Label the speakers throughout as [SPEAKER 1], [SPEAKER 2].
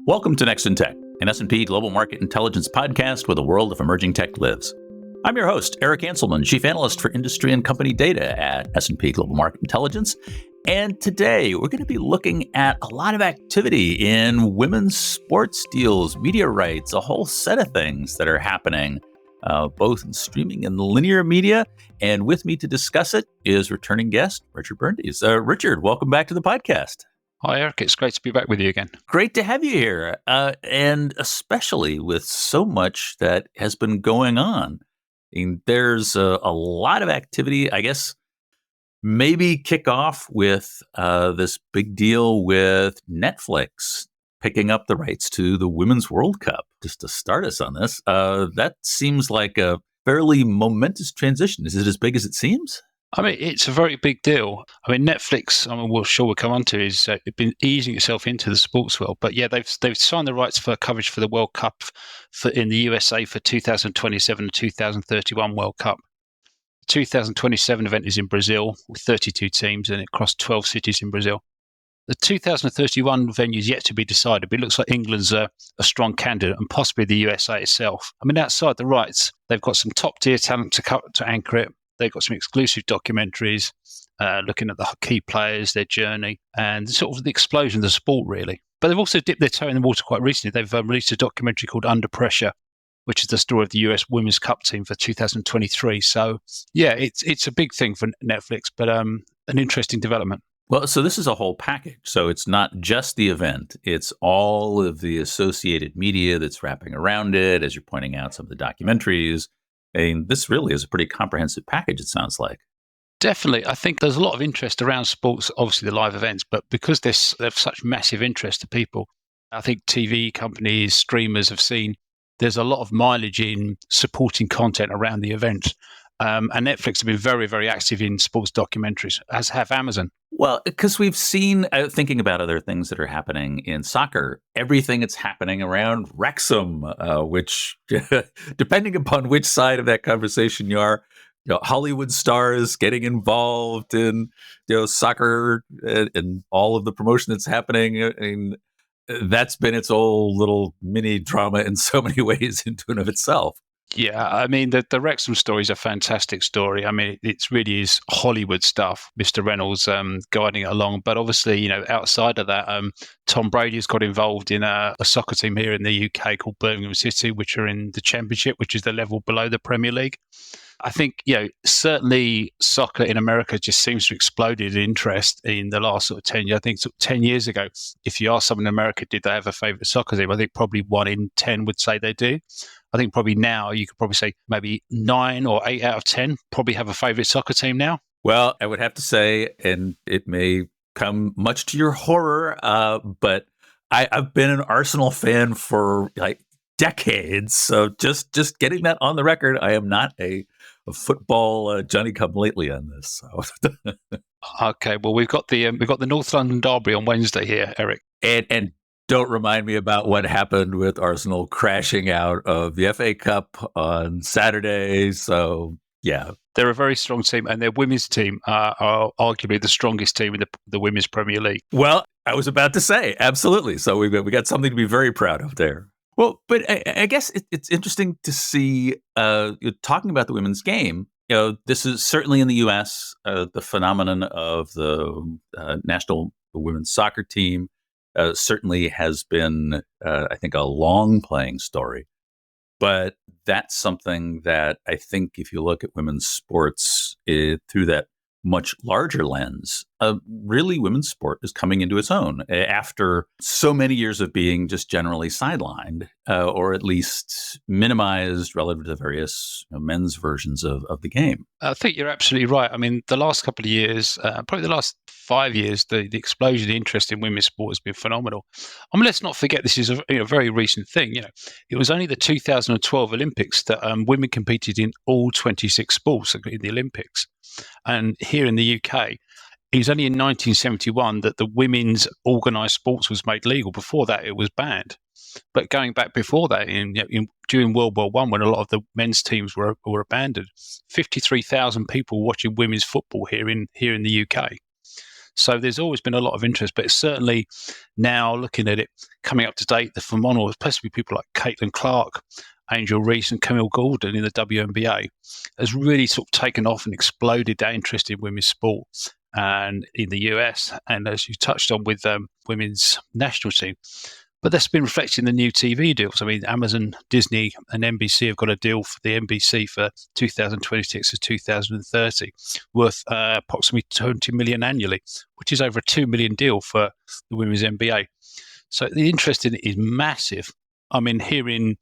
[SPEAKER 1] Welcome to Next in Tech, an S&P Global Market Intelligence podcast where the world of emerging tech lives. I'm your host, Eric Hanselman, Chief Analyst for Industry and Company Data at S&P Global Market Intelligence. And today, we're going to be looking at a lot of activity in women's sports deals, media rights, a whole set of things that are happening, both in streaming and linear media. And with me to discuss it is returning guest, Richard Berndes. Richard, welcome back to the podcast.
[SPEAKER 2] Hi, Eric. It's great to be back with you again.
[SPEAKER 1] Great to have you here, and especially with so much that has been going on. I mean, there's a lot of activity, I guess. Maybe kick off with this big deal with Netflix picking up the rights to the Women's World Cup. Just to start us on this, that seems like a fairly momentous transition. Is it as big as it seems?
[SPEAKER 2] I mean, it's a very big deal. I mean, Netflix, we'll come on to, is it's been easing itself into the sports world. But yeah, they've signed the rights for coverage for the World Cup in the USA for 2027 and 2031 World Cup. The 2027 event is in Brazil with 32 teams and it across 12 cities in Brazil. The 2031 venue is yet to be decided, but it looks like England's a strong candidate and possibly the USA itself. I mean, outside the rights, they've got some top-tier talent to anchor it. They've got some exclusive documentaries looking at the key players, their journey, and sort of the explosion of the sport, really. But they've also dipped their toe in the water quite recently. They've released a documentary called Under Pressure, which is the story of the US Women's Cup team for 2023. So, yeah, it's a big thing for Netflix, but an interesting development.
[SPEAKER 1] Well, so this is a whole package. So it's not just the event. It's all of the associated media that's wrapping around it, as you're pointing out, some of the documentaries. I mean, this really is a pretty comprehensive package, it sounds like.
[SPEAKER 2] Definitely. I think there's a lot of interest around sports, obviously the live events, but because they have such massive interest to people, I think TV companies, streamers have seen there's a lot of mileage in supporting content around the event. And Netflix have been very, very active in sports documentaries, as have Amazon.
[SPEAKER 1] Well, because we've seen, thinking about other things that are happening in soccer, everything that's happening around Wrexham, which, depending upon which side of that conversation you are, Hollywood stars getting involved in, soccer and all of the promotion that's happening. I mean, that's been its own little mini drama in so many ways into and of itself.
[SPEAKER 2] Yeah, I mean, the Wrexham story is a fantastic story. I mean, it really is Hollywood stuff, Mr. Reynolds guiding it along. But obviously, outside of that, Tom Brady's got involved in a soccer team here in the UK called Birmingham City, which are in the Championship, which is the level below the Premier League. I think, certainly soccer in America just seems to have exploded in interest in the last sort of 10 years. I think 10 years ago, if you ask someone in America, did they have a favourite soccer team? I think probably 1 in 10 would say they do. I think probably now you could probably say maybe 9 or 8 out of 10 probably have a favourite soccer team now.
[SPEAKER 1] Well, I would have to say, and it may come much to your horror, but I've been an Arsenal fan for like decades. So just getting that on the record, I am not a football Johnny-come-lately on this. So.
[SPEAKER 2] Okay, well we've got the North London derby on Wednesday here, Eric,
[SPEAKER 1] and don't remind me about what happened with Arsenal crashing out of the FA Cup on Saturday. So, yeah.
[SPEAKER 2] They're a very strong team, and their women's team are arguably the strongest team in the Women's Premier League.
[SPEAKER 1] Well, I was about to say, absolutely. So we got something to be very proud of there. Well, but I guess it's interesting to see, talking about the women's game, this is certainly in the U.S., the phenomenon of the national women's soccer team. Certainly has been, I think, a long playing story. But that's something that I think if you look at women's sports through that much larger lens, really women's sport is coming into its own after so many years of being just generally sidelined or at least minimized relative to the various men's versions of the game.
[SPEAKER 2] I think you're absolutely right. I mean, the last couple of years, probably the last 5 years, the explosion of interest in women's sport has been phenomenal. I mean, let's not forget this is a very recent thing. It was only the 2012 Olympics that women competed in all 26 sports in the Olympics. And here in the UK, it was only in 1971 that the women's organised sports was made legal. Before that, it was banned. But going back before that, during World War I, when a lot of the men's teams were abandoned, 53,000 people watching women's football here in the UK. So there's always been a lot of interest, but it's certainly now looking at it coming up to date, the phenomenal, especially people like Caitlin Clark, Angel Reese and Camille Gordon in the WNBA has really sort of taken off and exploded that interest in women's sport and in the US. And as you touched on with women's national team, but that's been reflected in the new TV deals. I mean, Amazon, Disney, and NBC have got a deal for the NBC for 2026 to 2030, worth approximately 20 million annually, which is over a 2 million deal for the women's NBA. So the interest in it is massive. I mean, here in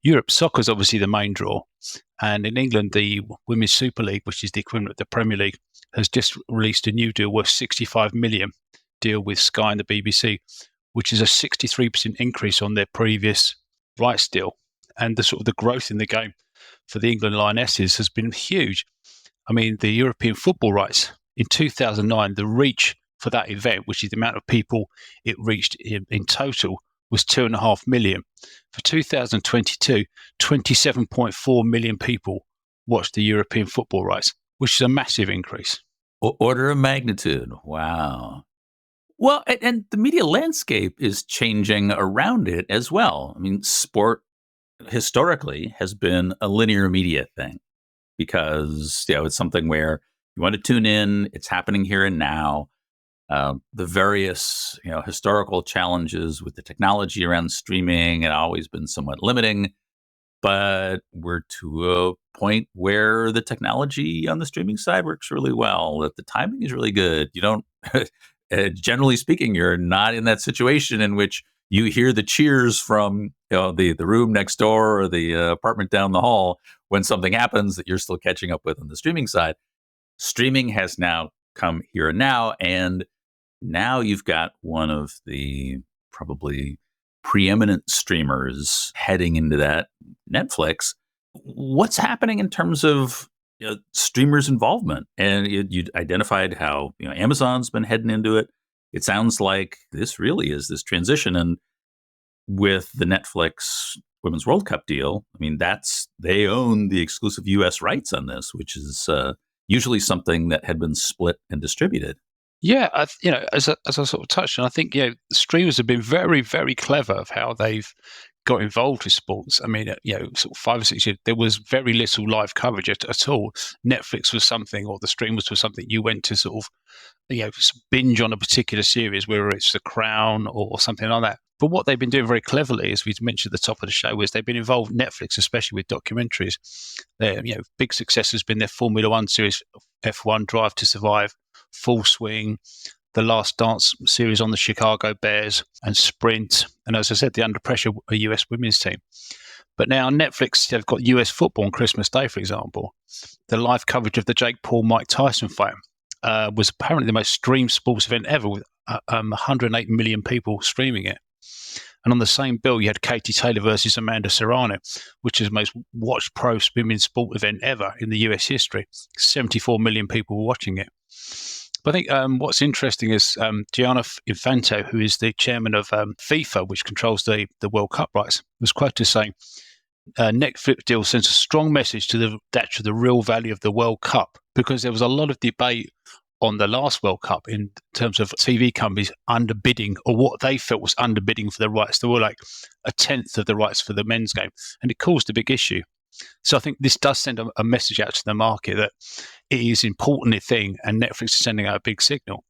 [SPEAKER 2] Europe, soccer is obviously the main draw. And in England, the Women's Super League, which is the equivalent of the Premier League, has just released a new deal worth 65 million deal with Sky and the BBC, which is a 63% increase on their previous rights deal. And the sort of the growth in the game for the England Lionesses has been huge. I mean, the European football rights in 2009, the reach for that event, which is the amount of people it reached in total, was 2.5 million. For 2022, 27.4 million people watched the European football rights, which is a massive increase.
[SPEAKER 1] Order of magnitude. Wow. Well, and the media landscape is changing around it as well. I mean, sport historically has been a linear media thing because, it's something where you want to tune in, it's happening here and now. The various, historical challenges with the technology around streaming had always been somewhat limiting, but we're to a point where the technology on the streaming side works really well, that the timing is really good. You don't, generally speaking, you're not in that situation in which you hear the cheers from the room next door or the apartment down the hall when something happens that you're still catching up with on the streaming side. Streaming has now come here and now, and now you've got one of the probably preeminent streamers heading into that, Netflix. What's happening in terms of streamers' involvement? And you identified how Amazon's been heading into it. It sounds like this really is this transition. And with the Netflix Women's World Cup deal, I mean, they own the exclusive U.S. rights on this, which is usually something that had been split and distributed.
[SPEAKER 2] Yeah, as I sort of touched on, I think streamers have been very, very clever of how they've got involved with sports. I mean, sort of 5 or 6 years, there was very little live coverage at all. Netflix was something, or the streamers was something you went to sort of, binge on a particular series, whether it's The Crown or something like that. But what they've been doing very cleverly, as we mentioned at the top of the show, is they've been involved, Netflix, especially with documentaries. Their big success has been their Formula One series, F1 Drive to Survive, Full Swing, the Last Dance series on the Chicago Bears, and Sprint. And as I said, the Under Pressure US women's team. But now Netflix, they've got US football on Christmas Day, for example. The live coverage of the Jake Paul-Mike Tyson fight was apparently the most streamed sports event ever, with 108 million people streaming it. And on the same bill, you had Katie Taylor versus Amanda Serrano, which is the most watched pro women's sport event ever in the US history. 74 million people were watching it. But I think what's interesting is Gianni Infantino, who is the chairman of FIFA, which controls the World Cup rights, was quoted as saying, Netflix deal sends a strong message to the real value of the World Cup, because there was a lot of debate on the last World Cup in terms of TV companies underbidding, or what they felt was underbidding for the rights. There were like a tenth of the rights for the men's game, and it caused a big issue. So I think this does send a message out to the market that it is an important thing, and Netflix is sending out a big signal.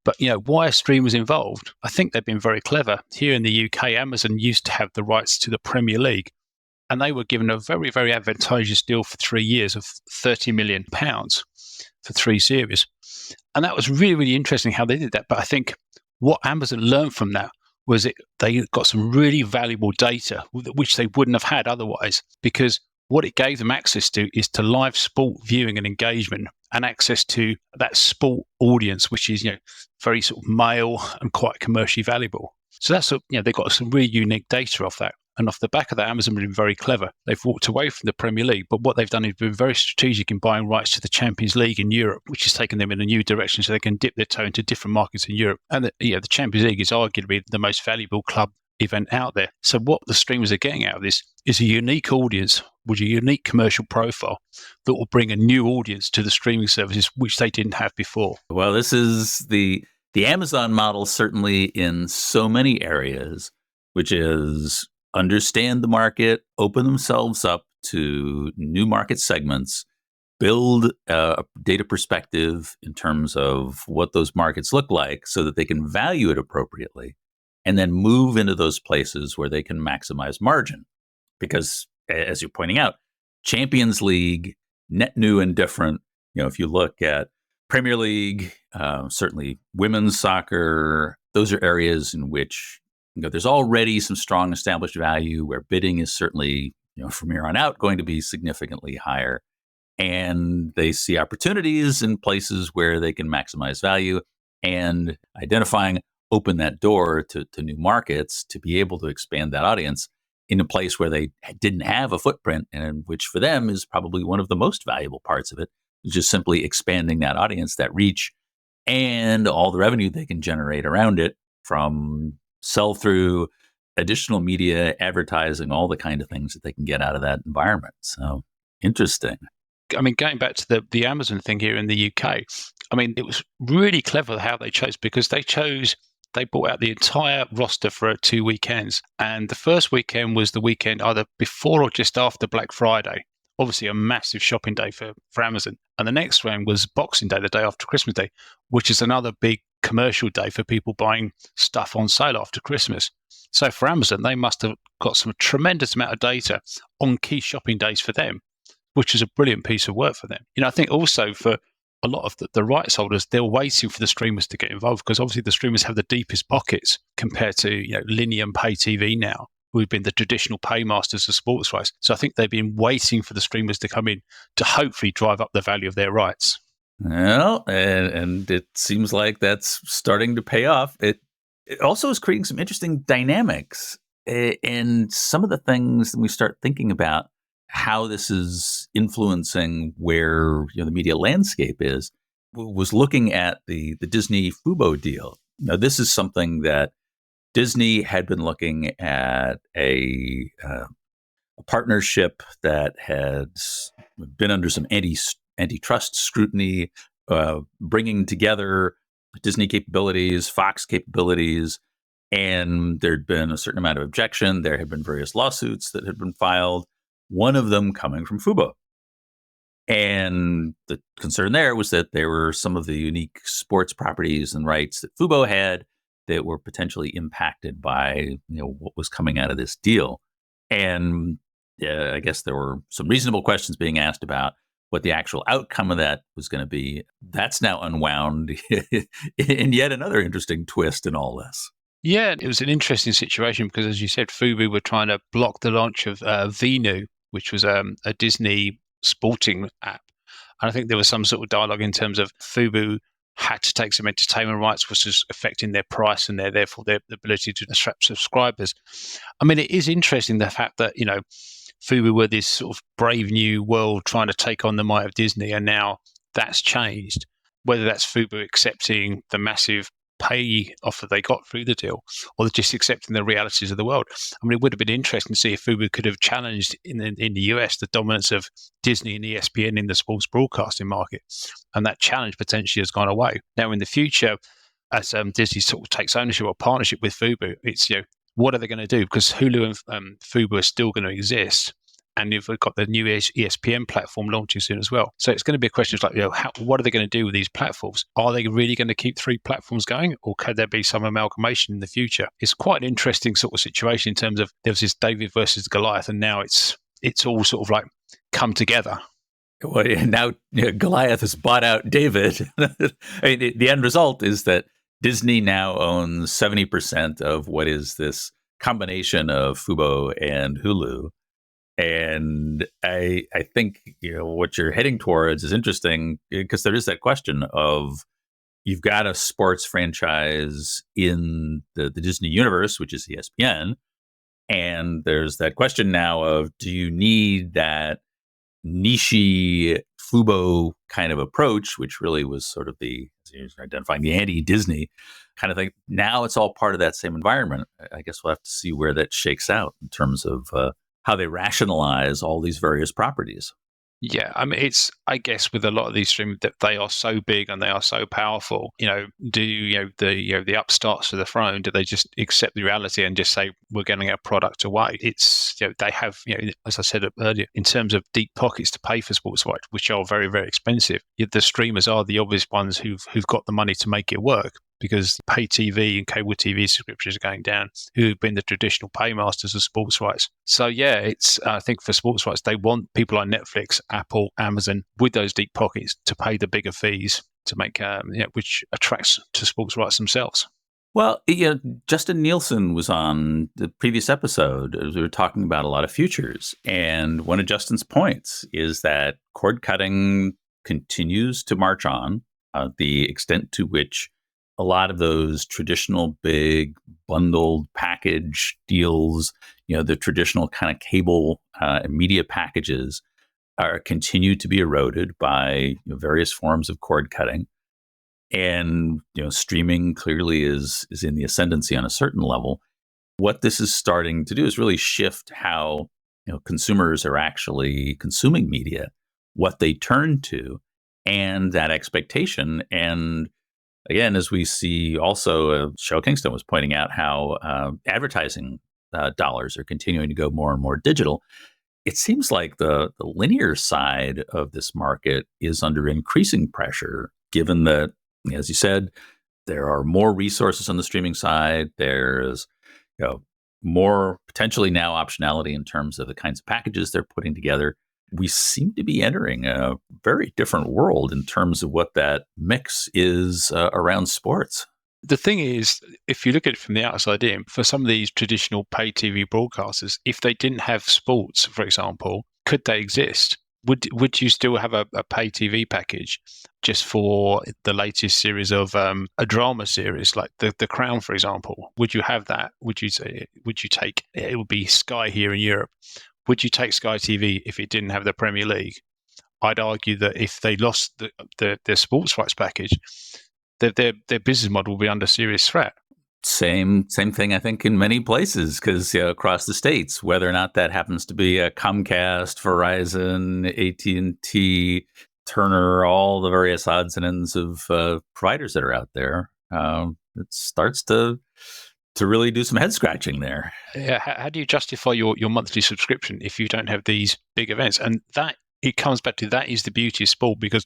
[SPEAKER 2] But, why are streamers involved? I think they've been very clever. Here in the UK, Amazon used to have the rights to the Premier League, and they were given a very, very advantageous deal for 3 years of £30 million for 3 series. And that was really, really interesting how they did that. But I think what Amazon learned from that was they got some really valuable data, which they wouldn't have had otherwise, because what it gave them access to is to live sport viewing and engagement, and access to that sport audience, which is very sort of male and quite commercially valuable. So that's they got some really unique data off that. And off the back of that, Amazon have been very clever. They've walked away from the Premier League, but what they've done is been very strategic in buying rights to the Champions League in Europe, which has taken them in a new direction so they can dip their toe into different markets in Europe. And the Champions League is arguably the most valuable club event out there. So what the streamers are getting out of this is a unique audience with a unique commercial profile that will bring a new audience to the streaming services, which they didn't have before.
[SPEAKER 1] Well, this is the the Amazon model certainly in so many areas, which is understand the market, open themselves up to new market segments, build a data perspective in terms of what those markets look like so that they can value it appropriately, and then move into those places where they can maximize margin. Because as you're pointing out, Champions League, net new and different. If you look at Premier League, certainly women's soccer, those are areas in which there's already some strong established value where bidding is certainly, from here on out, going to be significantly higher. And they see opportunities in places where they can maximize value, and identifying open that door to new markets to be able to expand that audience in a place where they didn't have a footprint, and which for them is probably one of the most valuable parts of it, just simply expanding that audience, that reach, and all the revenue they can generate around it from sell through, additional media, advertising, all the kind of things that they can get out of that environment. So interesting.
[SPEAKER 2] I mean, going back to the Amazon thing here in the UK, I mean, it was really clever how they chose, because they brought out the entire roster for 2 weekends. And the first weekend was the weekend either before or just after Black Friday. Obviously, a massive shopping day for Amazon. And the next one was Boxing Day, the day after Christmas Day, which is another big commercial day for people buying stuff on sale after Christmas. So for Amazon, they must have got some tremendous amount of data on key shopping days for them, which is a brilliant piece of work for them. I think also for a lot of the rights holders, they're waiting for the streamers to get involved, because obviously the streamers have the deepest pockets compared to linear and pay TV now, who've been the traditional paymasters of sports rights. So I think they've been waiting for the streamers to come in to hopefully drive up the value of their rights.
[SPEAKER 1] Well, and it seems like that's starting to pay off. It also is creating some interesting dynamics, and some of the things that we start thinking about how this is influencing where the media landscape is, was looking at the Disney Fubo deal. Now, this is something that Disney had been looking at a partnership that had been under some antitrust scrutiny, bringing together Disney capabilities, Fox capabilities, and there'd been a certain amount of objection. There had been various lawsuits that had been filed, one of them coming from Fubo. And the concern there was that there were some of the unique sports properties and rights that Fubo had that were potentially impacted by what was coming out of this deal. And I guess there were some reasonable questions being asked about what the actual outcome of that was going to be. That's now unwound in yet another interesting twist in all this.
[SPEAKER 2] Yeah, it was an interesting situation because, as you said, Fubo were trying to block the launch of Venu, which was a Disney sporting app. And I think there was some sort of dialogue in terms of Fubo had to take some entertainment rights, which was affecting their price and therefore their ability to attract subscribers. I mean, it is interesting the fact that, Fubo were this sort of brave new world trying to take on the might of Disney, and now that's changed. Whether that's Fubo accepting the massive pay offer they got through the deal, or just accepting the realities of the world. I mean, it would have been interesting to see if Fubo could have challenged in the US the dominance of Disney and ESPN in the sports broadcasting market, and that challenge potentially has gone away. Now, in the future, as Disney sort of takes ownership or partnership with Fubo, it's what are they going to do? Because Hulu and Fubo are still going to exist. And you've got the new ESPN platform launching soon as well. So it's going to be a question of what are they going to do with these platforms? Are they really going to keep 3 platforms going, or could there be some amalgamation in the future? It's quite an interesting sort of situation in terms of there was this David versus Goliath, and now it's all sort of come together.
[SPEAKER 1] Well, now Goliath has bought out David. I mean, the end result is that Disney now owns 70% of what is this combination of Fubo and Hulu. And I think what you're heading towards is interesting, because there is that question of you've got a sports franchise in the Disney universe, which is ESPN, and there's that question now of, do you need that niche Fubo kind of approach, which really was sort of identifying the anti-Disney kind of thing. Now it's all part of that same environment. I guess we'll have to see where that shakes out in terms of how they rationalize all these various properties.
[SPEAKER 2] Yeah, I mean, I guess with a lot of these streamers that they are so big and they are so powerful. The upstarts to the throne? Do they just accept the reality and just say we're getting our product away? It's they have as I said earlier, in terms of deep pockets to pay for sports rights, which are very very expensive. Yet the streamers are the obvious ones who've got the money to make it work, because pay TV and cable TV subscriptions are going down, who've been the traditional paymasters of sports rights. So yeah, I think for sports rights, they want people like Netflix, Apple, Amazon with those deep pockets to pay the bigger fees to make, which attracts to sports rights themselves.
[SPEAKER 1] Well, Justin Nielsen was on the previous episode as we were talking about a lot of futures. And one of Justin's points is that cord cutting continues to march on. The extent to which a lot of those traditional big bundled package deals, the traditional kind of cable media packages are continue to be eroded by various forms of cord cutting. And streaming clearly is in the ascendancy on a certain level. What this is starting to do is really shift how consumers are actually consuming media, what they turn to, and that expectation. And again, as we see also, Cheryl Kingston was pointing out how advertising dollars are continuing to go more and more digital. It seems like the linear side of this market is under increasing pressure, given that, as you said, there are more resources on the streaming side. There's more potentially now optionality in terms of the kinds of packages they're putting together. We seem to be entering a very different world in terms of what that mix is around sports.
[SPEAKER 2] The thing is, if you look at it from the outside in, for some of these traditional pay TV broadcasters, if they didn't have sports, for example, could they exist? Would you still have a pay TV package just for the latest series of a drama series like the Crown, for example? Would you have that? Would you take it? Would be Sky here in Europe. Would you take Sky TV if it didn't have the Premier League? I'd argue that if they lost their sports rights package, their business model will be under serious threat.
[SPEAKER 1] Same thing, I think, in many places, because across the states, whether or not that happens to be a Comcast, Verizon, AT&T, Turner, all the various odds and ends of providers that are out there, it starts to really do some head scratching there.
[SPEAKER 2] Yeah, how do you justify your monthly subscription if you don't have these big events? And that it comes back to that is the beauty of sport, because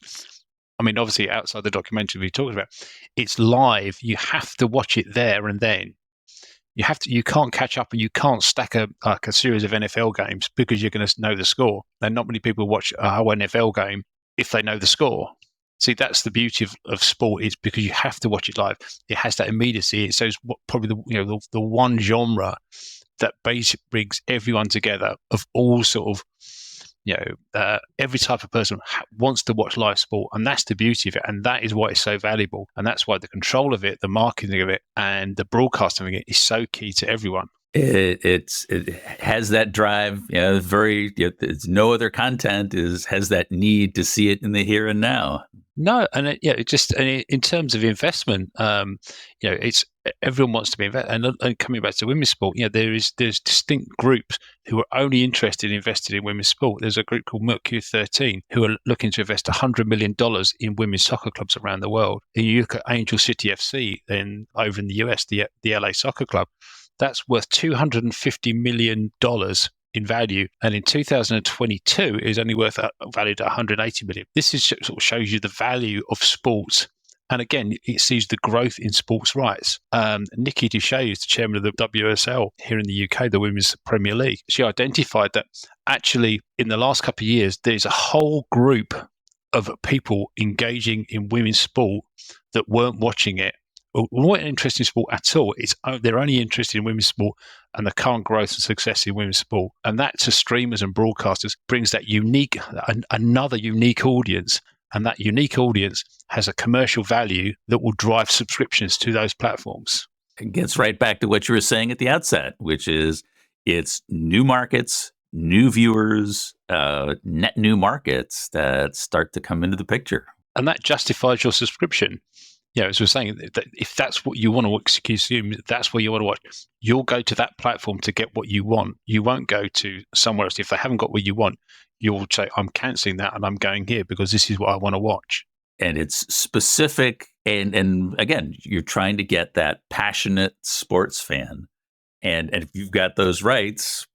[SPEAKER 2] I mean, obviously, outside the documentary we talked about, it's live. You have to watch it there and then. You can't catch up, and you can't stack a series of NFL games because you're going to know the score. And not many people watch a whole NFL game if they know the score. See, that's the beauty of sport, is because you have to watch it live. It has that immediacy. It's probably the one genre that basically brings everyone together of all sort of every type of person wants to watch live sport, and that's the beauty of it, and that is why it's so valuable, and that's why the control of it, the marketing of it, and the broadcasting of it is so key to everyone.
[SPEAKER 1] It has that drive. It's no other content has that need to see it in the here and now.
[SPEAKER 2] No, and in terms of investment, it's everyone wants to be invested. And coming back to women's sport, there's distinct groups who are only interested in investing in women's sport. There's a group called Mercury 13 who are looking to invest $100 million in women's soccer clubs around the world. And you look at Angel City FC over in the US, the LA soccer club, that's worth $250 million in value, and in 2022 is only valued at 180 million. This is sort of shows you the value of sports, and again, it sees the growth in sports rights. Nikki Duché is the chairman of the WSL here in the UK, the Women's Premier League. She identified that actually in the last couple of years, there's a whole group of people engaging in women's sport that weren't watching it, or weren't interested in sport at all. They're only interested in women's sport and the current growth and success in women's sport. And that, to streamers and broadcasters, brings that another unique audience. And that unique audience has a commercial value that will drive subscriptions to those platforms.
[SPEAKER 1] It gets right back to what you were saying at the outset, which is it's new markets, new viewers, net new markets that start to come into the picture.
[SPEAKER 2] And that justifies your subscription. As we're saying, that if that's what you want to consume, that's where you want to watch. You'll go to that platform to get what you want. You won't go to somewhere else if they haven't got what you want. you'll say, I'm cancelling that and I'm going here because this is what I want to watch.
[SPEAKER 1] And it's specific. And again, you're trying to get that passionate sports fan. And if you've got those rights,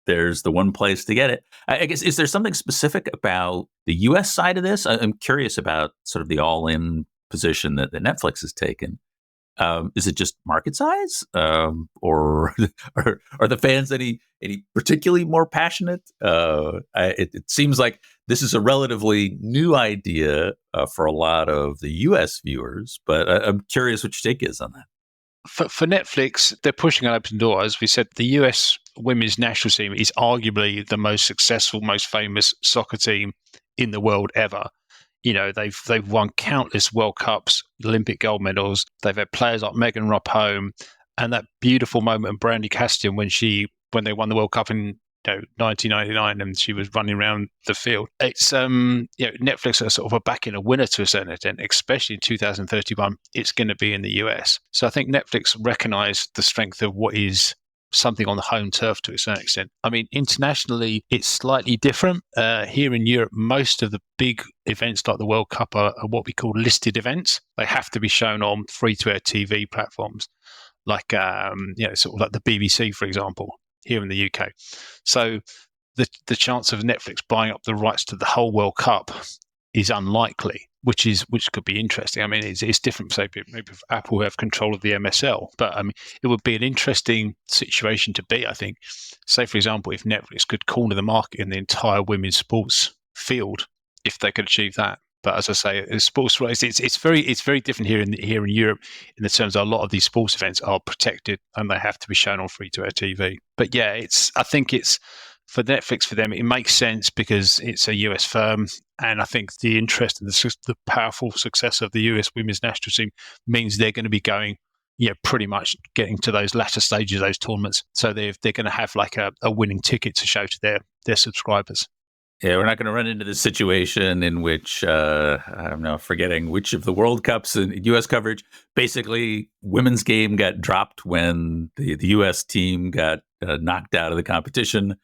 [SPEAKER 1] there's the one place to get it. I guess, is there something specific about the U.S. side of this? I'm curious about sort of the all-in position that Netflix has taken. Is it just market size, or are the fans any particularly more passionate? It seems like this is a relatively new idea for a lot of the U.S. viewers, but I'm curious what your take is on that.
[SPEAKER 2] For Netflix, they're pushing an open door. As we said, the US women's national team is arguably the most successful, most famous soccer team in the world ever. You know, they've won countless World Cups, Olympic gold medals. They've had players like Megan Rapinoe, and that beautiful moment of Brandy Caston when they won the World Cup in 1999, and she was running around the field. It's Netflix are sort of backing a winner to a certain extent, especially in 2031. It's going to be in the US, so I think Netflix recognised the strength of what is something on the home turf to a certain extent. I mean, internationally, it's slightly different. Here in Europe, most of the big events like the World Cup are what we call listed events. They have to be shown on free-to-air TV platforms, like sort of like the BBC, for example, here in the UK. So the chance of Netflix buying up the rights to the whole World Cup is unlikely, which could be interesting. I mean, it's different. Say maybe if Apple have control of the MSL, but I mean, it would be an interesting situation to be. I think, say for example, if Netflix could corner the market in the entire women's sports field, if they could achieve that. But as I say, sports rights, it's very different here in Europe in the terms of a lot of these sports events are protected and they have to be shown on free-to-air TV. But yeah, I think it's for Netflix, for them, it makes sense because it's a US firm. And I think the interest and the powerful success of the US women's national team means they're going to be going, pretty much getting to those latter stages of those tournaments. So they're going to have like a winning ticket to show to their subscribers.
[SPEAKER 1] Yeah, we're not going to run into this situation in which, I'm now forgetting which of the World Cups and U.S. coverage, basically women's game got dropped when the U.S. team got knocked out of the competition.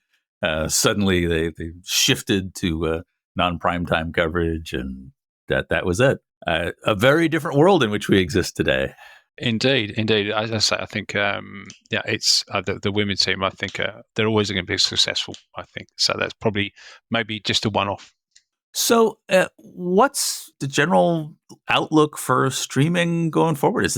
[SPEAKER 1] Suddenly they shifted to non-primetime coverage, and that was it. A very different world in which we exist today.
[SPEAKER 2] Indeed. As I say, I think it's the women's team. I think they're always going to be successful. I think so. That's probably maybe just a one-off.
[SPEAKER 1] So, what's the general outlook for streaming going forward? Is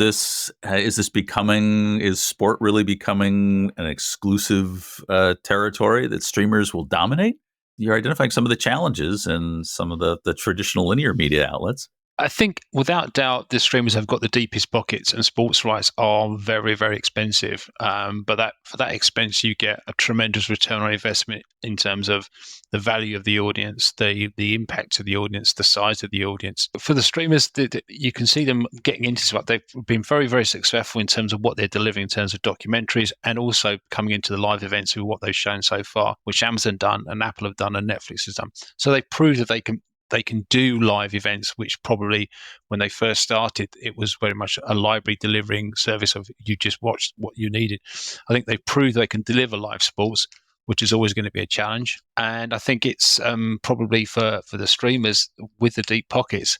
[SPEAKER 1] sport really becoming an exclusive territory that streamers will dominate? You're identifying some of the challenges and some of the traditional linear media outlets.
[SPEAKER 2] I think without doubt, the streamers have got the deepest pockets, and sports rights are very, very expensive. But for that expense, you get a tremendous return on investment in terms of the value of the audience, the impact of the audience, the size of the audience. For the streamers, you can see them getting into it. They've been very, very successful in terms of what they're delivering in terms of documentaries, and also coming into the live events with what they've shown so far, which Amazon done and Apple have done and Netflix has done. So they proved that they can do live events, which probably when they first started, it was very much a library delivering service of you just watched what you needed. I think they proved they can deliver live sports, which is always going to be a challenge. And I think it's probably for the streamers with the deep pockets,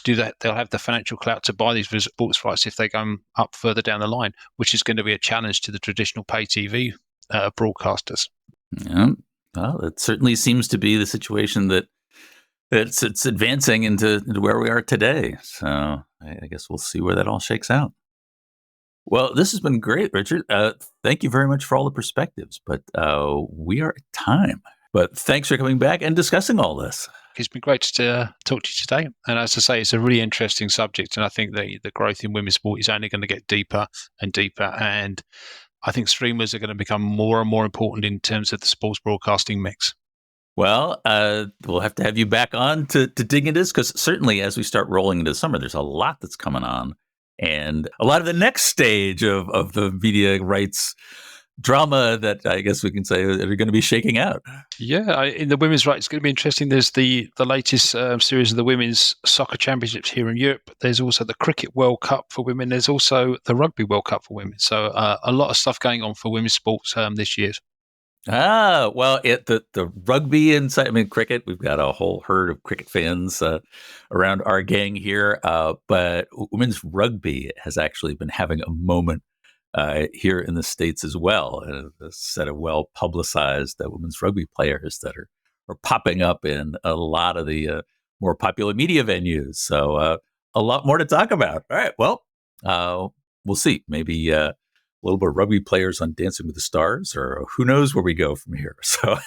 [SPEAKER 2] do that. They'll have the financial clout to buy these sports rights if they go up further down the line, which is going to be a challenge to the traditional pay TV broadcasters.
[SPEAKER 1] Yeah, well, it certainly seems to be the situation that it's advancing into where we are today. So I guess we'll see where that all shakes out. Well, this has been great, Richard. Thank you very much for all the perspectives, but we are at time. But thanks for coming back and discussing all this.
[SPEAKER 2] It's been great to talk to you today. And as I say, it's a really interesting subject. And I think the growth in women's sport is only going to get deeper and deeper. And I think streamers are going to become more and more important in terms of the sports broadcasting mix.
[SPEAKER 1] Well, we'll have to have you back on to dig into this, because certainly as we start rolling into summer, there's a lot that's coming on. And a lot of the next stage of the media rights drama that I guess we can say are going to be shaking out.
[SPEAKER 2] Yeah, in the women's rights, it's going to be interesting. There's the latest series of the Women's Soccer Championships here in Europe. There's also the Cricket World Cup for women. There's also the Rugby World Cup for women. So a lot of stuff going on for women's sports this year.
[SPEAKER 1] Well, the rugby inside. I mean, cricket. We've got a whole herd of cricket fans around our gang here. But women's rugby has actually been having a moment here in the States as well. A set of well publicized women's rugby players that are popping up in a lot of the more popular media venues. So a lot more to talk about. All right. Well, we'll see. Maybe a little bit of rugby players on Dancing with the Stars, or who knows where we go from here. So,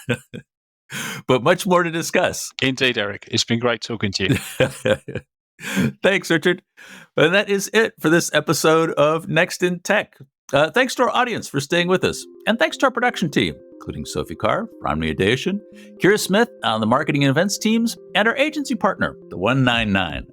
[SPEAKER 1] but much more to discuss.
[SPEAKER 2] Indeed, Eric. It's been great talking to you.
[SPEAKER 1] Thanks, Richard. And that is it for this episode of Next in Tech. Thanks to our audience for staying with us. And thanks to our production team, including Sophie Carr, Romney Adation, Kira Smith on the marketing and events teams, and our agency partner, the 199.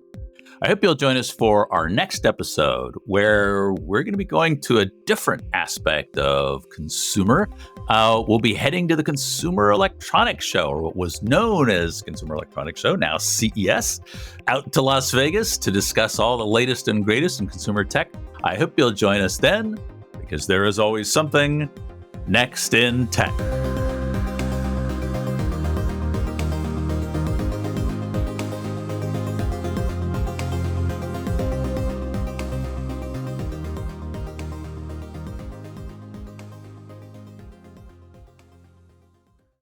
[SPEAKER 1] I hope you'll join us for our next episode, where we're going to be going to a different aspect of consumer. We'll be heading to the Consumer Electronics Show, or what was known as Consumer Electronics Show, now CES, out to Las Vegas to discuss all the latest and greatest in consumer tech. I hope you'll join us then, because there is always something next in tech.